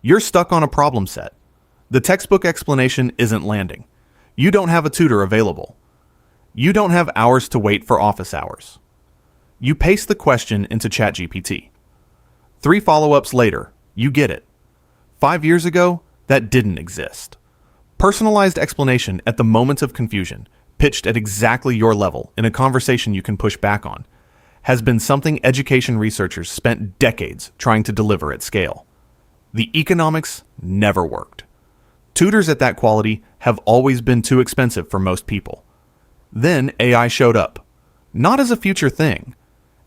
You're stuck on a problem set. The textbook explanation isn't landing. You don't have a tutor available. You don't have hours to wait for office hours. You paste the question into ChatGPT. 3 follow-ups later, you get it. 5 years ago, that didn't exist. Personalized explanation at the moment of confusion, pitched at exactly your level in a conversation you can push back on, has been something education researchers spent decades trying to deliver at scale. The economics never worked. Tutors at that quality have always been too expensive for most people. Then AI showed up, not as a future thing,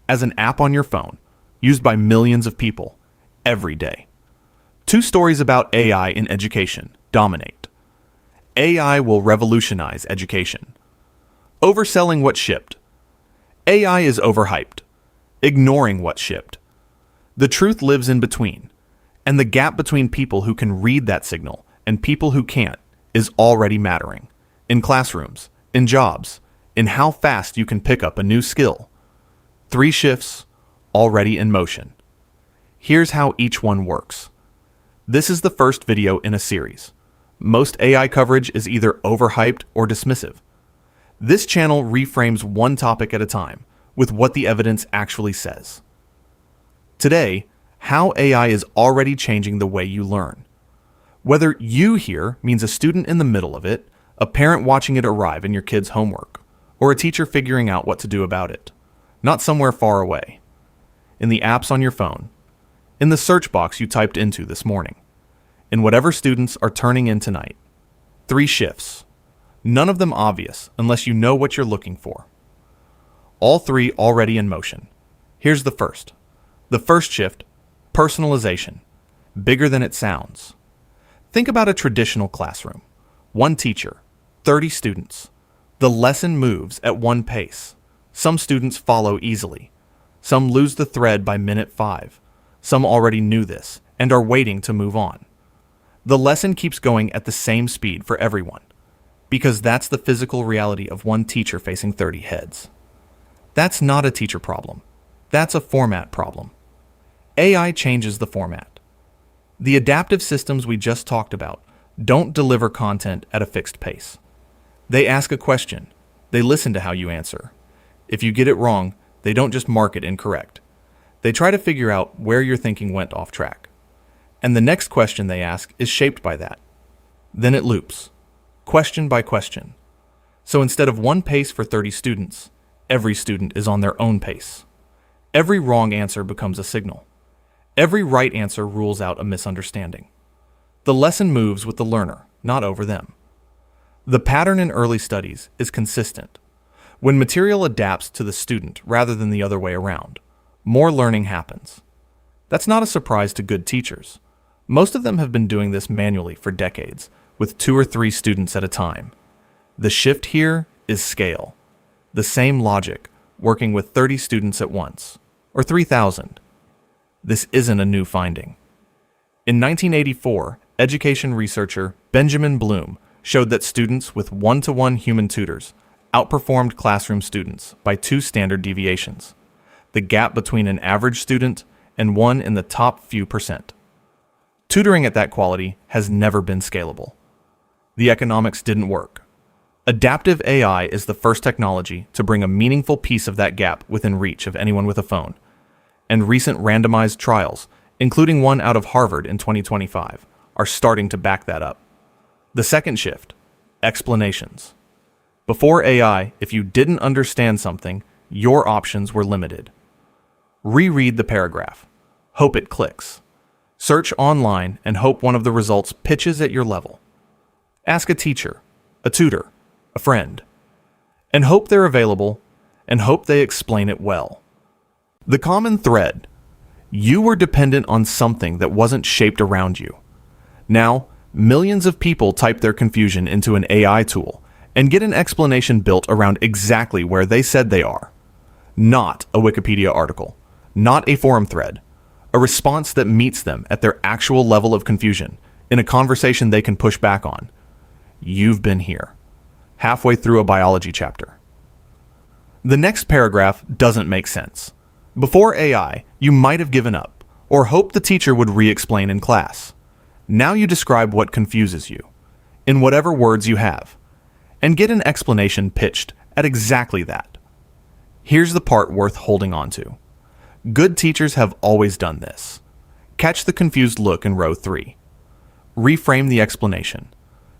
as an app on your phone, used by millions of people, every day. 2 stories about AI in education dominate. AI will revolutionize education. Overselling what shipped. AI is overhyped. Ignoring what shipped. The truth lives in between, and the gap between people who can read that signal and people who can't is already mattering. In classrooms, in jobs, in how fast you can pick up a new skill. 3 shifts, already in motion. Here's how each one works. This is the first video in a series. Most AI coverage is either overhyped or dismissive. This channel reframes one topic at a time with what the evidence actually says. Today, how AI is already changing the way you learn. Whether you here means a student in the middle of it, a parent watching it arrive in your kid's homework, or a teacher figuring out what to do about it. Not somewhere far away. In the apps on your phone. In the search box you typed into this morning. In whatever students are turning in tonight. 3 shifts. None of them obvious unless you know what you're looking for. All 3 already in motion. Here's the first. The first shift, personalization. Bigger than it sounds. Think about a traditional classroom. 1 teacher, 30 students. The lesson moves at one pace. Some students follow easily. Some lose the thread by minute 5. Some already knew this and are waiting to move on. The lesson keeps going at the same speed for everyone, because that's the physical reality of 1 teacher facing 30 heads. That's not a teacher problem. That's a format problem. AI changes the format. The adaptive systems we just talked about don't deliver content at a fixed pace. They ask a question. They listen to how you answer. If you get it wrong, they don't just mark it incorrect. They try to figure out where your thinking went off track. And the next question they ask is shaped by that. Then it loops, question by question. So instead of 1 pace for 30 students, every student is on their own pace. Every wrong answer becomes a signal. Every right answer rules out a misunderstanding. The lesson moves with the learner, not over them. The pattern in early studies is consistent. When material adapts to the student rather than the other way around, more learning happens. That's not a surprise to good teachers. Most of them have been doing this manually for decades, with 2 or 3 students at a time. The shift here is scale. The same logic, working with 30 students at once, or 3,000. This isn't a new finding. In 1984, education researcher Benjamin Bloom showed that students with 1-to-1 human tutors outperformed classroom students by 2 standard deviations, the gap between an average student and one in the top few percent. Tutoring at that quality has never been scalable. The economics didn't work. Adaptive AI is the first technology to bring a meaningful piece of that gap within reach of anyone with a phone, and recent randomized trials, including one out of Harvard in 2025, are starting to back that up. The second shift, explanations. Before AI, if you didn't understand something, your options were limited. Reread the paragraph. Hope it clicks. Search online and hope one of the results pitches at your level. Ask a teacher, a tutor, a friend, and hope they're available, and hope they explain it well. The common thread: you were dependent on something that wasn't shaped around you. Now, millions of people type their confusion into an AI tool and get an explanation built around exactly where they said they are. Not a Wikipedia article, not a forum thread, a response that meets them at their actual level of confusion in a conversation they can push back on. You've been here, halfway through a biology chapter. The next paragraph doesn't make sense. Before AI, you might have given up, or hoped the teacher would re-explain in class. Now you describe what confuses you, in whatever words you have, and get an explanation pitched at exactly that. Here's the part worth holding on to. Good teachers have always done this. Catch the confused look in row 3. Reframe the explanation.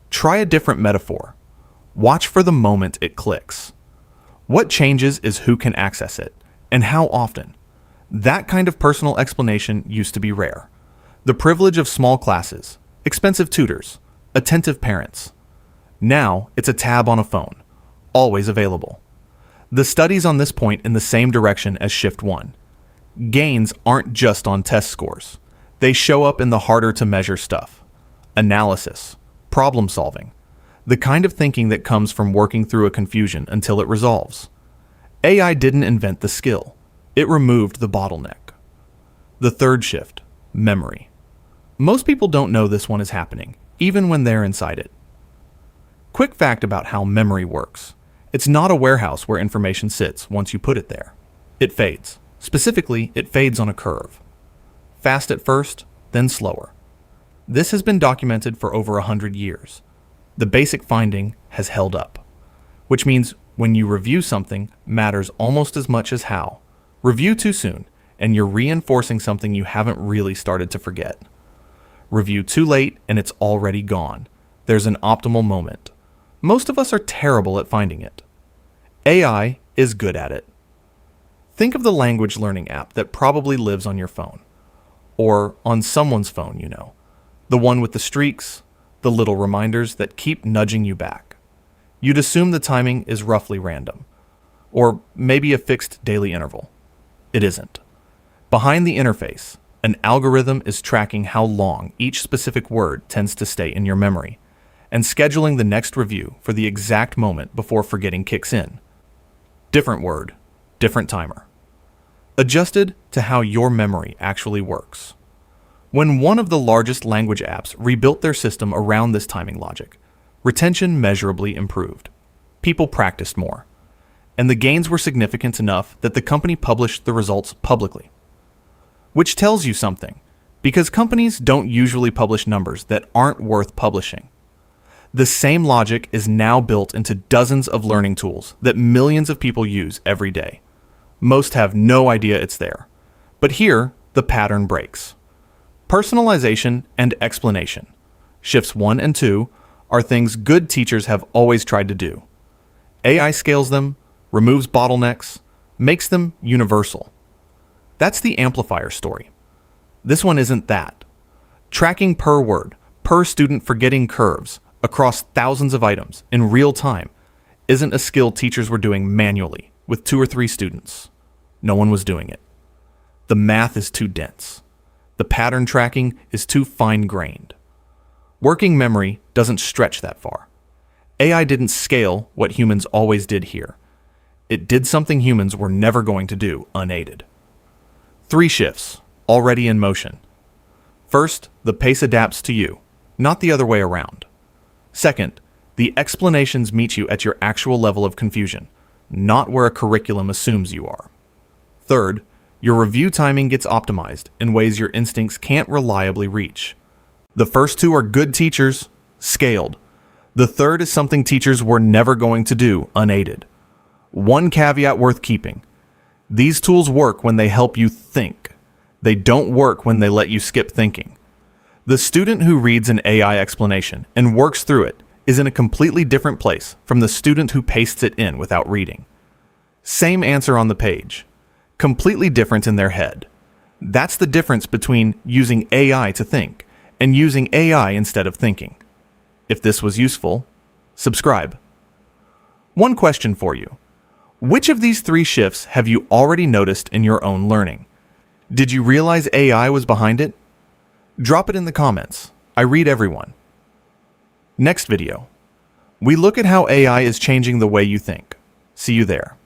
Try a different metaphor. Watch for the moment it clicks. What changes is who can access it, and how often. That kind of personal explanation used to be rare. The privilege of small classes, expensive tutors, attentive parents. Now it's a tab on a phone, always available. The studies on this point in the same direction as Shift 1. Gains aren't just on test scores. They show up in the harder to measure stuff. Analysis, problem solving, the kind of thinking that comes from working through a confusion until it resolves. AI didn't invent the skill. It removed the bottleneck. The third shift, memory. Most people don't know this one is happening, even when they're inside it. Quick fact about how memory works. It's not a warehouse where information sits once you put it there. It fades. Specifically, it fades on a curve. Fast at first, then slower. This has been documented for over 100 years. The basic finding has held up, which means when you review something matters almost as much as how. Review too soon, and you're reinforcing something you haven't really started to forget. Review too late, and it's already gone. There's an optimal moment. Most of us are terrible at finding it. AI is good at it. Think of the language learning app that probably lives on your phone. Or on someone's phone, you know. The one with the streaks, the little reminders that keep nudging you back. You'd assume the timing is roughly random. Or maybe a fixed daily interval. It isn't. Behind the interface, an algorithm is tracking how long each specific word tends to stay in your memory, and scheduling the next review for the exact moment before forgetting kicks in. Different word, different timer. Adjusted to how your memory actually works. When one of the largest language apps rebuilt their system around this timing logic, retention measurably improved. People practiced more. And the gains were significant enough that the company published the results publicly. Which tells you something, because companies don't usually publish numbers that aren't worth publishing. The same logic is now built into dozens of learning tools that millions of people use every day. Most have no idea it's there. But here, the pattern breaks. Personalization and explanation. Shifts 1 and 2 are things good teachers have always tried to do. AI scales them, removes bottlenecks, makes them universal. That's the amplifier story. This one isn't that. Tracking per word, per student forgetting curves, across thousands of items in real time isn't a skill teachers were doing manually with 2 or 3 students. No one was doing it. The math is too dense. The pattern tracking is too fine-grained. Working memory doesn't stretch that far. AI didn't scale what humans always did here. It did something humans were never going to do unaided. 3 shifts, already in motion. First, the pace adapts to you, not the other way around. Second, the explanations meet you at your actual level of confusion, not where a curriculum assumes you are. Third, your review timing gets optimized in ways your instincts can't reliably reach. The first 2 are good teachers, scaled. The third is something teachers were never going to do unaided. One caveat worth keeping. These tools work when they help you think. They don't work when they let you skip thinking. The student who reads an AI explanation and works through it is in a completely different place from the student who pastes it in without reading. Same answer on the page. Completely different in their head. That's the difference between using AI to think and using AI instead of thinking. If this was useful, subscribe. One question for you. Which of these 3 shifts have you already noticed in your own learning? Did you realize AI was behind it? Drop it in the comments. I read everyone. Next video. We look at how AI is changing the way you think. See you there.